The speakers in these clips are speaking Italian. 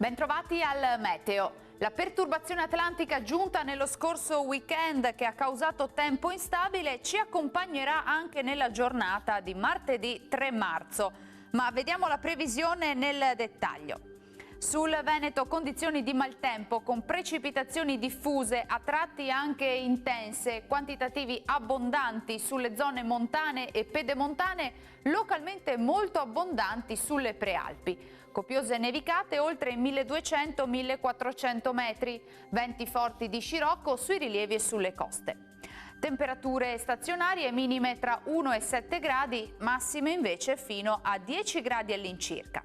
Bentrovati al meteo. La perturbazione atlantica giunta nello scorso weekend, che ha causato tempo instabile, ci accompagnerà anche nella giornata di martedì 3 marzo. Ma vediamo la previsione nel dettaglio. Sul Veneto condizioni di maltempo con precipitazioni diffuse, a tratti anche intense, quantitativi abbondanti sulle zone montane e pedemontane, localmente molto abbondanti sulle prealpi. Copiose nevicate oltre i 1200-1400 metri, venti forti di scirocco sui rilievi e sulle coste. Temperature stazionarie minime tra 1 e 7 gradi, massime invece fino a 10 gradi all'incirca.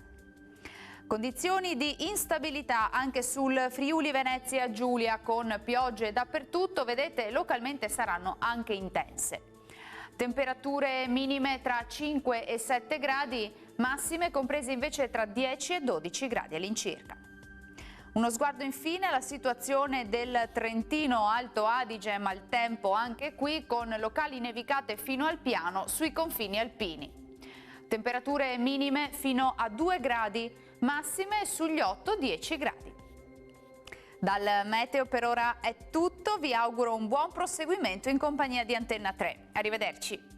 Condizioni di instabilità anche sul Friuli Venezia Giulia, con piogge dappertutto, vedete, localmente saranno anche intense. Temperature minime tra 5 e 7 gradi, massime comprese invece tra 10 e 12 gradi all'incirca. Uno sguardo infine alla situazione del Trentino Alto Adige, maltempo anche qui con locali nevicate fino al piano sui confini alpini. Temperature minime fino a 2 gradi, massime sugli 8-10 gradi. Dal meteo per ora è tutto, vi auguro un buon proseguimento in compagnia di Antenna 3. Arrivederci.